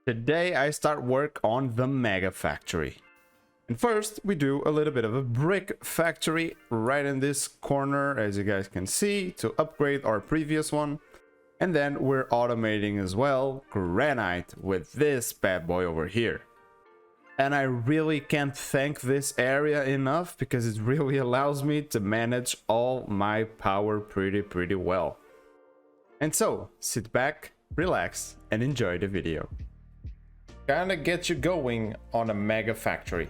Today I start work on the mega factory. And first we do a little bit of a brick factory right in this corner, as you guys can see, to upgrade our previous one. And then we're automating as well Granite with this bad boy over here. And I really can't thank this area enough because it really allows me to manage all my power pretty well. And so, sit back, relax, and enjoy the video. Kinda get you going on a mega factory.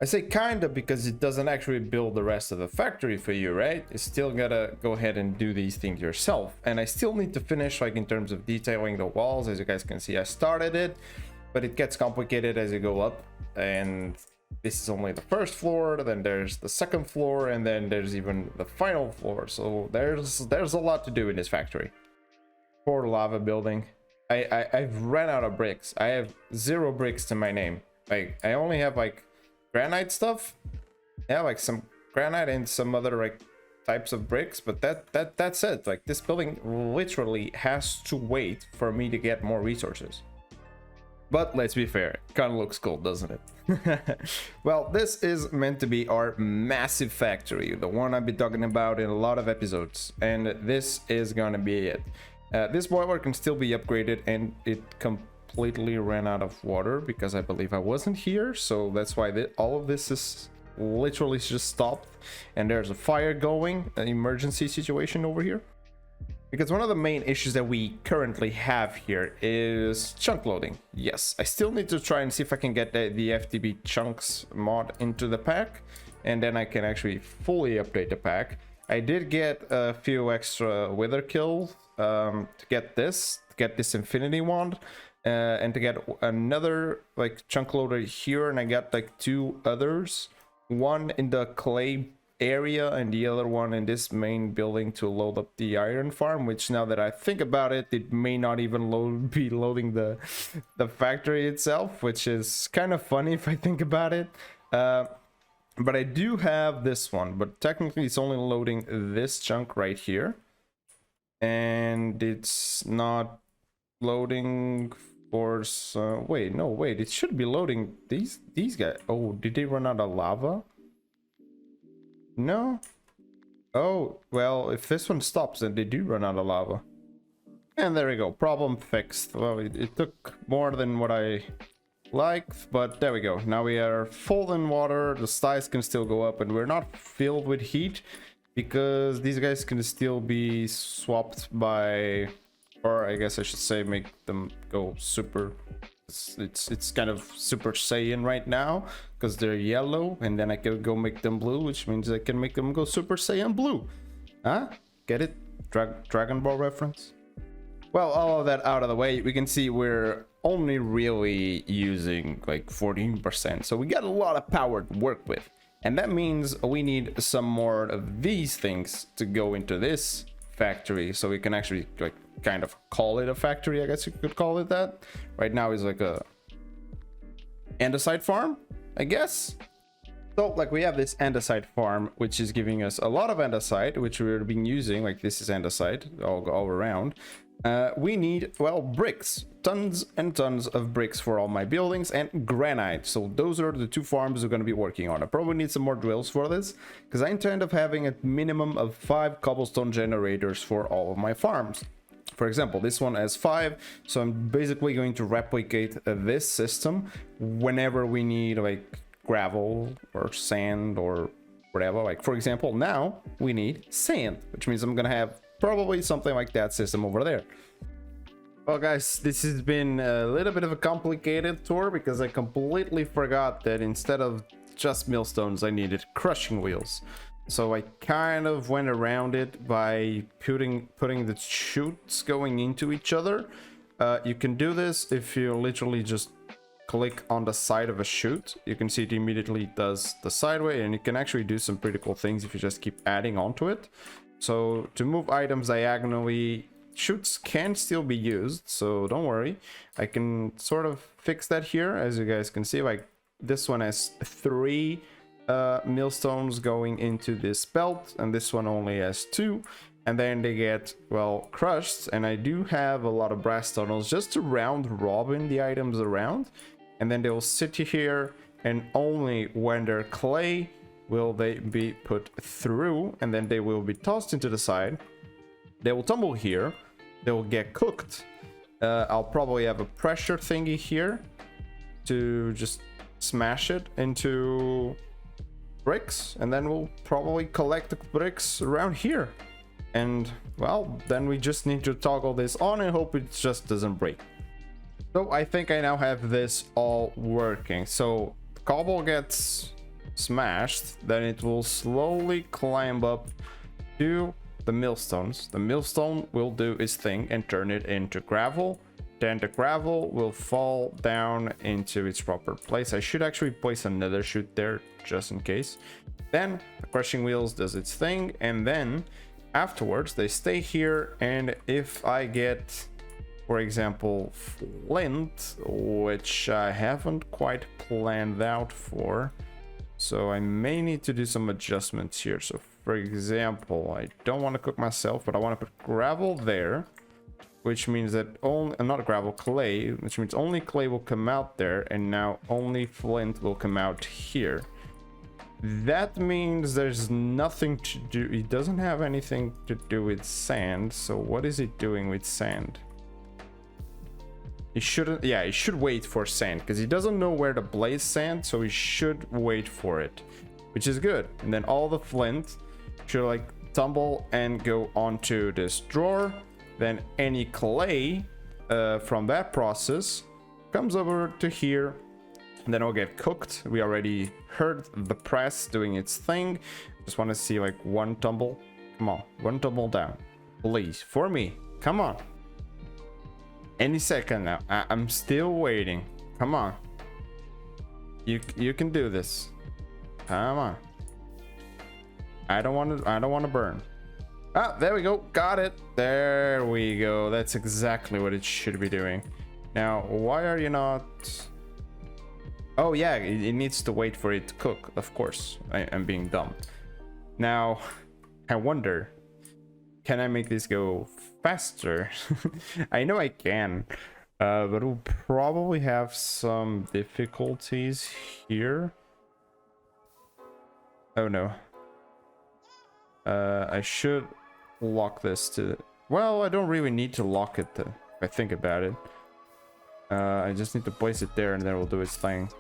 I say kinda because it doesn't actually build the rest of the factory for you, right? You still gotta go ahead and do these things yourself. And I still need to finish, like, in terms of detailing the walls. As you guys can see, I started it, but it gets complicated as you go up. And this is only the first floor, then there's the second floor, and then there's even the final floor. So there's a lot to do in this factory. Poor lava building. I've ran out of bricks. I have 0 bricks to my name. Like, I only have like granite stuff. Yeah, like some granite and some other like types of bricks, but that's it. Like, this building literally has to wait for me to get more resources. But let's be fair, it kind of looks cool, doesn't it? Well, this is meant to be our massive factory, the one I've been talking about in a lot of episodes, and this is gonna be it. This boiler can still be upgraded, and it completely ran out of water because I believe I wasn't here, so that's why all of this is literally just stopped. And there's a fire going, an emergency situation over here. Because one of the main issues that we currently have here is chunk loading. Yes, I still need to try and see if I can get the FTB chunks mod into the pack, and then I can actually fully update the pack. I did get a few extra wither kills to get this infinity wand, and to get another like chunk loader here, and I got like 2 others, one in the clay area and the other one in this main building to load up the iron farm, which, now that I think about it, it may not even be loading the factory itself, which is kind of funny if I think about it. But I do have this one, but technically it's only loading this chunk right here, and it's not loading for wait, it should be loading these guys. Oh, did they run out of lava? No. Oh, well, if this one stops, then they do run out of lava. And there we go, problem fixed. Well, it took more than what I liked, but there we go. Now we are full in water, the size can still go up, and we're not filled with heat because these guys can still be swapped by, or I guess I should say make them go super. It's kind of Super Saiyan right now because they're yellow, and then I can go make them blue, which means I can make them go Super Saiyan blue. Huh? Get it? Dragon Ball reference? Well, all of that out of the way, we can see we're only really using like 14%, so we got a lot of power to work with, and that means we need some more of these things to go into this factory, so we can actually like kind of call it a factory, I guess you could call it that. Right now is like a andesite farm, I guess. So like we have this andesite farm, which is giving us a lot of andesite, which we've been using. Like, this is andesite all around. We need, well, bricks, tons and tons of bricks for all my buildings, and granite. So those are the 2 farms we're going to be working on. I probably need some more drills for this because I intend of having a minimum of 5 cobblestone generators for all of my farms. For example, this one has 5, so I'm basically going to replicate this system whenever we need like gravel or sand or whatever. Like, for example, now we need sand, which means I'm gonna have probably something like that system over there. Well, guys, this has been a little bit of a complicated tour because I completely forgot that instead of just millstones I needed crushing wheels. So I kind of went around it by putting the chutes going into each other. You can do this if you literally just click on the side of a chute. You can see it immediately does the sideway, and you can actually do some pretty cool things if you just keep adding onto it. So to move items diagonally, chutes can still be used, so don't worry. I can sort of fix that here. As you guys can see, like, this one has 3 millstones going into this belt, and this one only has 2, and then they get, well, crushed. And I do have a lot of brass tunnels just to round robin the items around, and then they'll sit here, and only when they're clay will they be put through, and then they will be tossed into the side. They will tumble here, they will get cooked. I'll probably have a pressure thingy here to just smash it into bricks, and then we'll probably collect the bricks around here. And well, then we just need to toggle this on and hope it just doesn't break. So I think I now have this all working. So cobble gets smashed, then it will slowly climb up to the millstones. The millstone will do its thing and turn it into gravel. Then the gravel will fall down into its proper place. I should actually place another chute there just in case. Then the crushing wheels does its thing, and then afterwards they stay here. And if I get, for example, flint, which I haven't quite planned out for, so I may need to do some adjustments here. So for example, I don't want to cook myself, but I want to put gravel there, which means that only, not gravel, clay, which means only clay will come out there, and now only flint will come out here. That means there's nothing to do. It doesn't have anything to do with sand. So what is it doing with sand? He shouldn't, yeah, he should wait for sand because he doesn't know where to blaze sand, so he should wait for it, which is good. And then all the flint should like tumble and go onto this drawer. Then any clay from that process comes over to here, and then it'll get cooked. We already heard the press doing its thing. Just want to see like one tumble. Come on, one tumble down, please, for me. Come on. Any second now. I'm still waiting. Come on. You can do this. Come on. I don't want to burn. Ah, there we go. Got it. There we go. That's exactly what it should be doing. Now, why are you not? Oh yeah, it needs to wait for it to cook. Of course, I'm being dumb. Now, I wonder, can I make this go faster? I know I can, but we'll probably have some difficulties here. Oh no. I should lock this to, well, I don't really need to lock it if I think about it. I just need to place it there, and then we'll do its thing.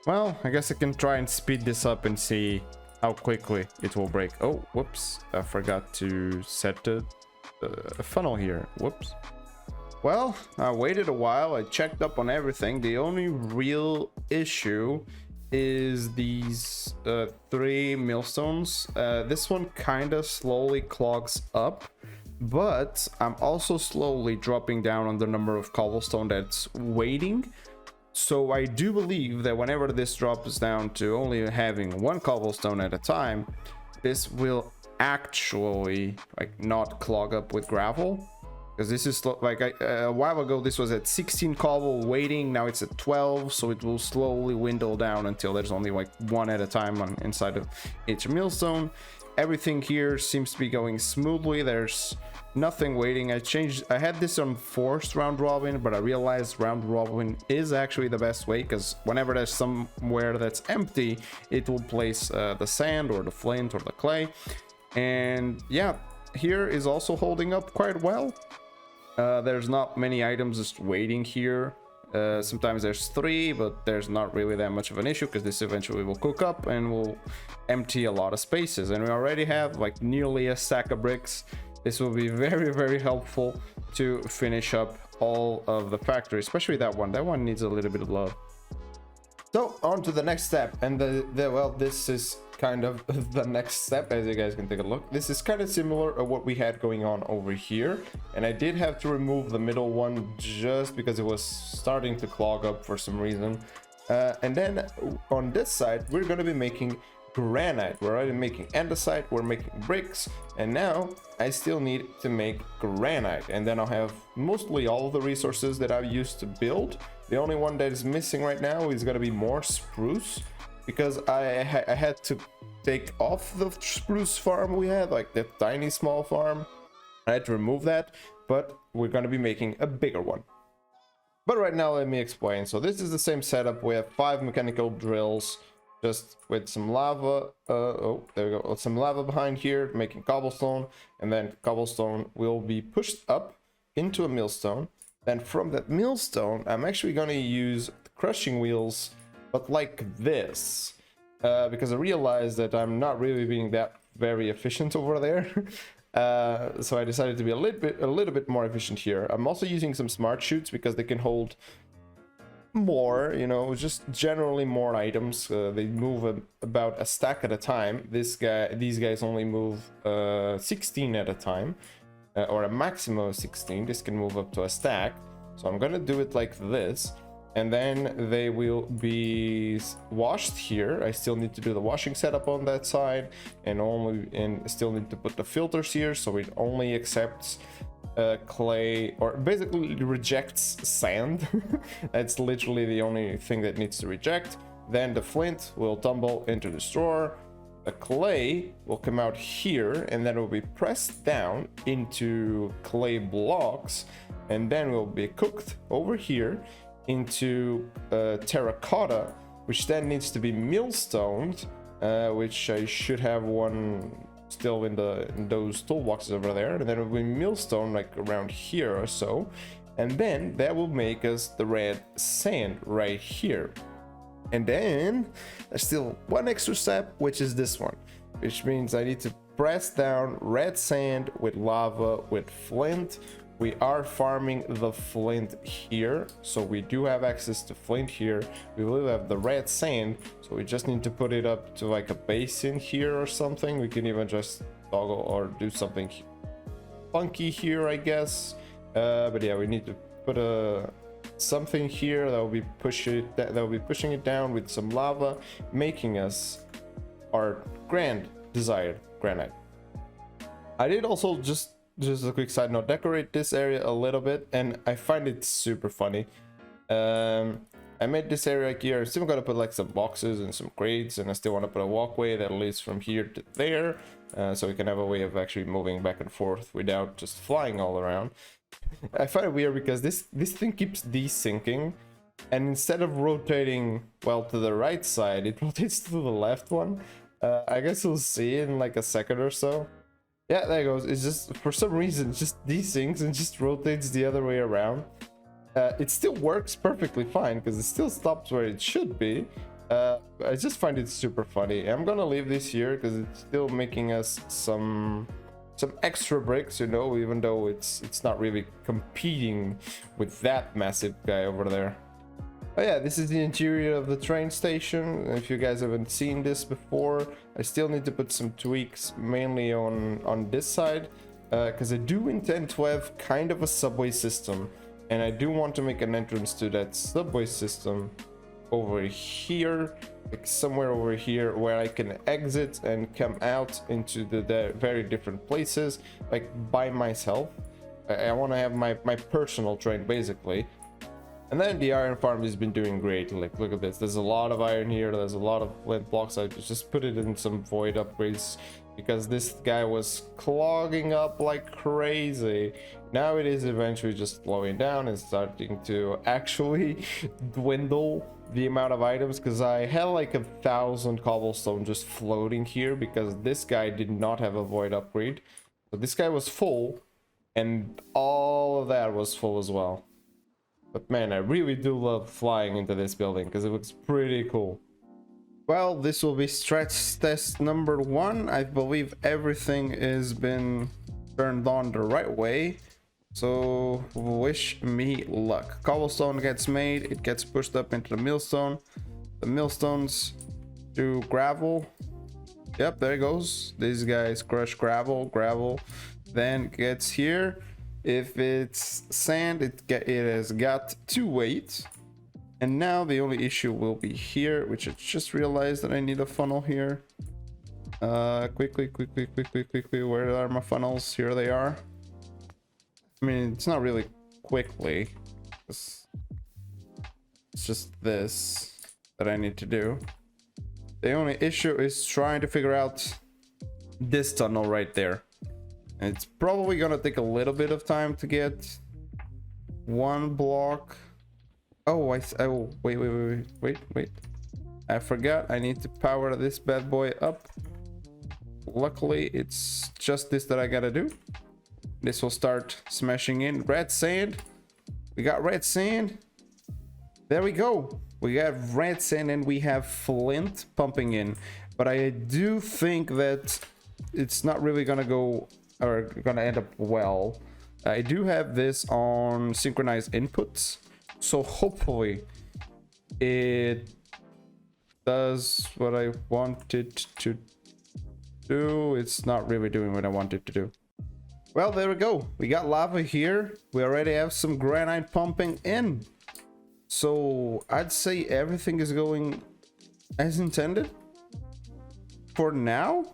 Well, I guess I can try and speed this up and see how quickly it will break. Oh, whoops, I forgot to set the funnel here. Whoops. Well, I waited a while, I checked up on everything. The only real issue is these 3 millstones. This one kind of slowly clogs up, but I'm also slowly dropping down on the number of cobblestone that's waiting. So I do believe that whenever this drops down to only having 1 cobblestone at a time, this will actually like not clog up with gravel. Because this is like a while ago this was at 16 cobble waiting, now it's at 12, so it will slowly dwindle down until there's only like 1 at a time on inside of each millstone. Everything here seems to be going smoothly. There's nothing waiting. I had this on forced round robin, but I realized round robin is actually the best way, because whenever there's somewhere that's empty, it will place the sand or the flint or the clay. And yeah, here is also holding up quite well. There's not many items just waiting here. Sometimes there's 3, but there's not really that much of an issue because this eventually will cook up and will empty a lot of spaces. And we already have like nearly a stack of bricks. This will be very, very helpful to finish up all of the factory, especially that one. That one needs a little bit of love. So on to the next step, and well, this is kind of the next step, as you guys can take a look. This is kind of similar to what we had going on over here, and I did have to remove the middle one just because it was starting to clog up for some reason. And then on this side, we're going to be making granite. We're already making andesite, we're making bricks, and now I still need to make granite, and then I'll have mostly all of the resources that I've used to build. The only one that is missing right now is going to be more spruce. because I had to take off the spruce farm we had, like the tiny small farm. I had to remove that, but we're going to be making a bigger one. But right now, let me explain. So this is the same setup. We have 5 mechanical drills, just with some lava. Oh, there we go. Some lava behind here, making cobblestone. And then cobblestone will be pushed up into a millstone. Then from that millstone, I'm actually going to use the crushing wheels, but like this. Because I realized that I'm not really being that very efficient over there. So I decided to be a little bit more efficient here. I'm also using some smart chutes because they can hold more, you know, just generally more items. They move about a stack at a time. These guys only move 16 at a time, or a maximum of 16. This can move up to a stack. So I'm gonna do it like this. And then they will be washed here. I still need to do the washing setup on that side, and still need to put the filters here, so it only accepts clay, or basically rejects sand. That's literally the only thing that needs to reject. Then the flint will tumble into the store. The clay will come out here, and then it will be pressed down into clay blocks, and then will be cooked over here into terracotta, which then needs to be millstoned, which I should have one still in those toolboxes over there, and then it will be millstone like around here or so, and then that will make us the red sand right here. And then there's still one extra step, which is this one, which means I need to press down red sand with lava with flint. We are farming the flint here, so we do have access to flint here. We will have the red sand, so we just need to put it up to like a basin here or something. We can even just toggle or do something funky here, I guess. But yeah, we need to put something here that will be pushing it down with some lava, making us our desired granite. I did also just a quick side note, decorate this area a little bit, and I find it super funny. I made this area here. I'm still gonna put like some boxes and some crates, and I still want to put a walkway that leads from here to there, so we can have a way of actually moving back and forth without just flying all around. I find it weird because this thing keeps desyncing, and instead of rotating well to the right side, it rotates to the left one. I guess we'll see in like a second or so. Yeah, there it goes. It's just, for some reason, it just desyncs and just rotates the other way around. It still works perfectly fine because it still stops where it should be. I just find it super funny. I'm gonna leave this here because it's still making us some extra bricks, you know, even though it's not really competing with that massive guy over there. Oh yeah, this is the interior of the train station. If you guys haven't seen this before, I still need to put some tweaks, mainly on this side, because I do intend to have kind of a subway system, and I do want to make an entrance to that subway system over here, like somewhere over here, where I can exit and come out into the very different places, like by myself. I want to have my personal train, basically. And then the iron farm has been doing great. Like, look at this. There's a lot of iron here. There's a lot of flint blocks. I just put it in some void upgrades because this guy was clogging up like crazy. Now it is eventually just slowing down and starting to actually dwindle the amount of items, because I had like 1,000 cobblestone just floating here because this guy did not have a void upgrade. So this guy was full, and all of that was full as well. But man, I really do love flying into this building because it looks pretty cool. Well, this will be stretch test number 1. I believe everything has been turned on the right way. So wish me luck. Cobblestone gets made, it gets pushed up into the millstone. The millstones do gravel. Yep, there it goes. These guys crush gravel. Then gets here. If it's sand, it has got 2 weight. And now the only issue will be here, which I just realized that I need a funnel here. Quickly, where are my funnels? Here they are. I mean, it's not really quickly. It's just this that I need to do. The only issue is trying to figure out this tunnel right there. And it's probably gonna take a little bit of time to get one block. Oh, oh, wait. I forgot I need to power this bad boy up. Luckily, it's just this that I gotta do. This will start smashing in red sand. We got red sand. There we go. We have red sand and we have flint pumping in. But I do think that it's not really gonna go or gonna end up well. I do have this on synchronized inputs, so hopefully it does what I want it to do. It's not really doing what I want it to do. Well, there we go. We got lava here. We already have some granite pumping in. So I'd say everything is going as intended for now,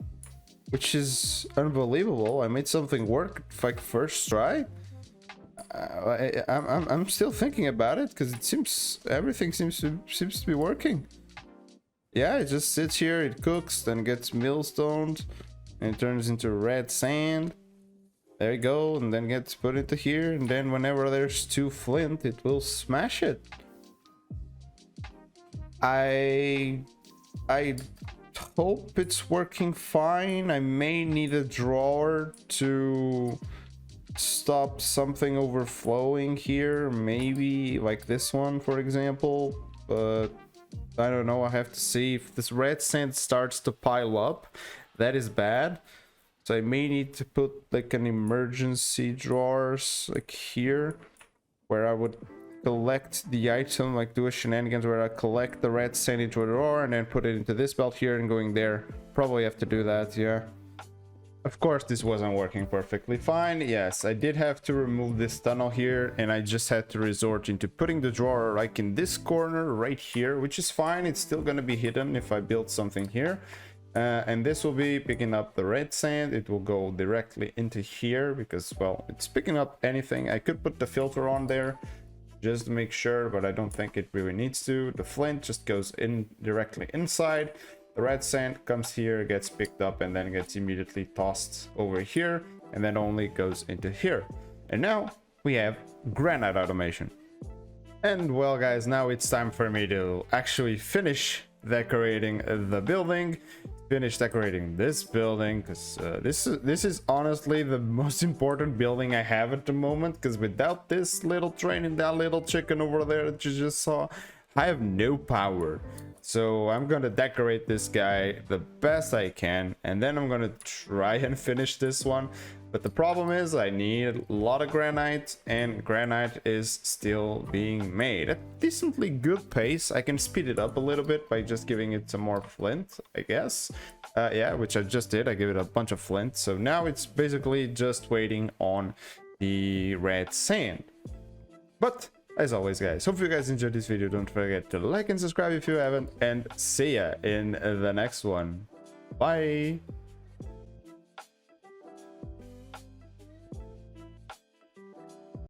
which is unbelievable. I made something work like first try. I'm still thinking about it because it seems everything seems to be working. Yeah, it just sits here, it cooks, then gets millstoned, and it turns into red sand. There you go, and then gets put into here, and then whenever there's 2 flint, it will smash it. I hope it's working fine. I may need a drawer to stop something overflowing here, maybe like this one, for example, but I don't know. I have to see. If this red sand starts to pile up, that is bad. So I may need to put like an emergency drawers like here, where I would collect the item, like do a shenanigans where I collect the red sand into a drawer and then put it into this belt here and going there. Probably have to do that, yeah. Of course, this wasn't working perfectly fine. Yes, I did have to remove this tunnel here, and I just had to resort into putting the drawer like in this corner right here, which is fine. It's still gonna be hidden if I build something here. And this will be picking up the red sand. It will go directly into here because, well, it's picking up anything. I could put the filter on there just to make sure, but I don't think it really needs to. The flint just goes in directly inside. The red sand comes here, gets picked up, and then gets immediately tossed over here, and then only goes into here. And now we have granite automation. And well, guys, now it's time for me to actually finish decorating the building, finish decorating this building, because this is honestly the most important building I have at the moment, because without this little train and that little chicken over there that you just saw, I have no power. So I'm gonna decorate this guy the best I can, and then I'm gonna try and finish this one. But the problem is I need a lot of granite, and granite is still being made at decently good pace. I can speed it up a little bit by just giving it some more flint, I guess. Yeah, which I just did. I gave it a bunch of flint. So now it's basically just waiting on the red sand. But as always, guys, hope you guys enjoyed this video. Don't forget to like and subscribe if you haven't, and see ya in the next one. Bye.